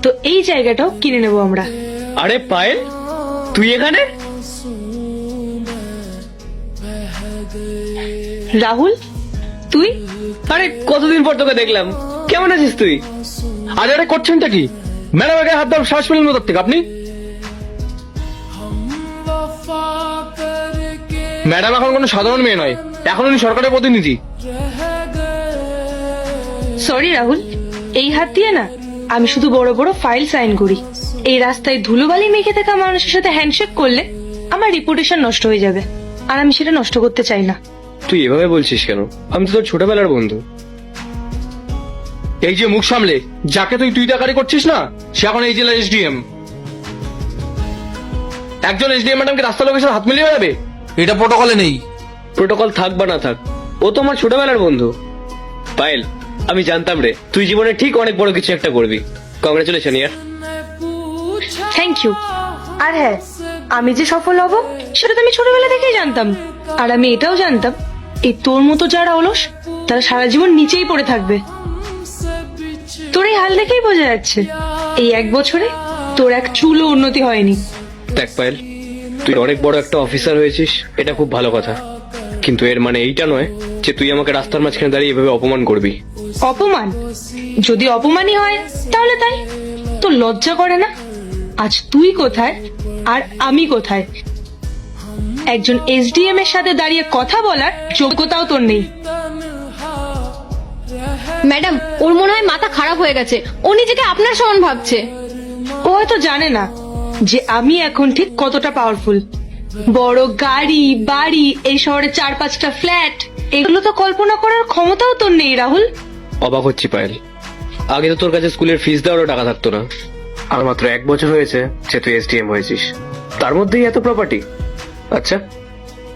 তো এই জায়গাটাও কিনে নেব আমরা। আরে পায়েল, তুই এখানে? রাহুল, তুই? আরে কতদিন পর তোকে দেখলাম, কেমন আছিস তুই? আরে আরে করছেনটা কি? ম্যাডাম আগে হাত ধর, শ্বাস ফেলেন কোথা থেকে আপনি? ম্যাডাম এখন কোনো সাধারণ মেয়ে নয়, এখন উনি সরকারের প্রতিনিধি। সরি রাহুল, এই হাত দিয়ে না আমি শুধু বড় বড় ফাইল সাইন করি। এই রাস্তায় ধুলোবালি মেখে থাকা মানুষের সাথে হ্যান্ডশেক করলে আমার রিপুটেশন নষ্ট হয়ে যাবে, আর আমি সেটা নষ্ট করতে চাই না। তুই এভাবে বলছিস কেন? আমি তো তোর ছোটবেলার বন্ধু। এই যে মুখ সামলে, যাকে তুই তাকারি করছিস না, সে এখন এই জেলার এসডিএম। একজন এসডিএম ম্যাডামকে রাস্তা লোকের সাথে হাত মিলিয়ে যাবে? এটা প্রোটোকলে নেই। প্রোটোকল থাক বা না থাক, ও তো আমার ছোটবেলার বন্ধু। পায়েল, আমি জানতাম রে তুই জীবনে ঠিক অনেক বড় কিছু একটা করবি। কংগ্রেচুলেশন ইয়ার। Thank you. আর হ্যাঁ, আমি যে সফল হব সেটা তো আমি ছোটবেলা থেকেই জানতাম। আর আমি এটাও জানতাম, এই তোর মতো যারা অলস তারা সারা জীবন নিচেই পড়ে থাকবে। তোর এই হাল দেখেই বোঝা যাচ্ছে এই 1 বছরে তোর এক চুলও উন্নতি হয়নি। দেখ পায়েল, তুই অনেক বড় একটা অফিসার হয়েছিস, এটা খুব ভালো কথা, কিন্তু এর মানে এইটা নয় যে তুই আমাকে রাস্তার মাঝখানে দাঁড়িয়ে এভাবে অপমান করবি। অপমান? যদি অপমানই হয় তাহলে তাই। তোর লজ্জা করে না? আজ তুই কোথায় আর আমি কোথায়? একজন এসডিএম এর সাথে দাঁড়িয়ে কথা বলার যোগ্যতাও তোর নেই। ম্যাডাম, ওর মনে হয় মাথা খারাপ হয়ে গেছে। ও নিজেকে আপনার সমান ভাবছে। ও হয়তো জানে না যে আমি এখন ঠিক কতটা পাওয়ারফুল। বড় গাড়ি, বাড়ি, এই শহরে 4-5টা ফ্ল্যাট, এগুলো তো কল্পনা করার ক্ষমতাও তোর নেই রাহুল। অবাক হচ্ছি পায়েল, আগে তো তোর কাছে স্কুলের ফিস দেওয়ারও টাকা থাকতো না, আর মাত্র 1 বছর হয়েছে যে তুই এসডিএম হয়েছিস, তার মধ্যেই এত প্রপার্টি। আচ্ছা,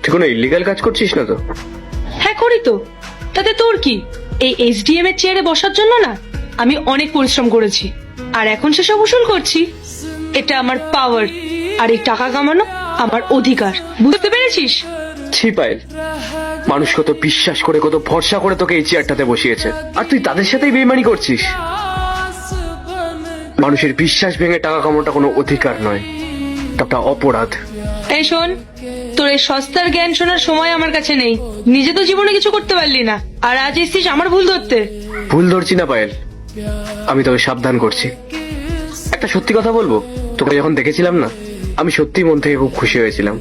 তুই কোনো ইলিগাল কাজ করছিস না তো? হ্যাঁ করি তো, তাতে তোর কি? এই এসডিএম এর চেয়ারে বসার জন্য না আমি অনেক পরিশ্রম করেছি, আর এখন সেসব উসুল করছি। এটা আমার পাওয়ার, আর এই টাকা কামানো আমার অধিকার। বুঝতে পেরেছিস? ছি পায়েল, মানুষ কত বিশ্বাস করে, কত ভরসা করে তোকে এই চেয়ারটাতে বসিয়েছে, আর তুই তাদের সাথেই বেইমানি করছিস। মানুষের বিশ্বাস ভেঙে টাকা কামানোটা কোনো অধিকার নয়, একটা অপরাধ। এই শোন, তোর এই সস্তার জ্ঞান শোনার সময় আমার কাছে নেই। নিজে তো জীবনে কিছু করতে পারলি না, আর আজ এসছিস আমার ভুল ধরতে। ভুল ধরছি না পায়েল, আমি তোকে সাবধান করছি। একটা সত্যি কথা বলবো, তোকে যখন দেখেছিলাম না, আমি সত্যি মন থেকে খুব খুশি হয়েছিলাম,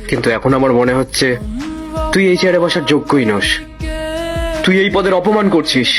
কিন্তু এখন আমার মনে হচ্ছে তুই এই চেয়ারে বসার যোগ্যই নস। তুই এই পদের অপমান করছিস।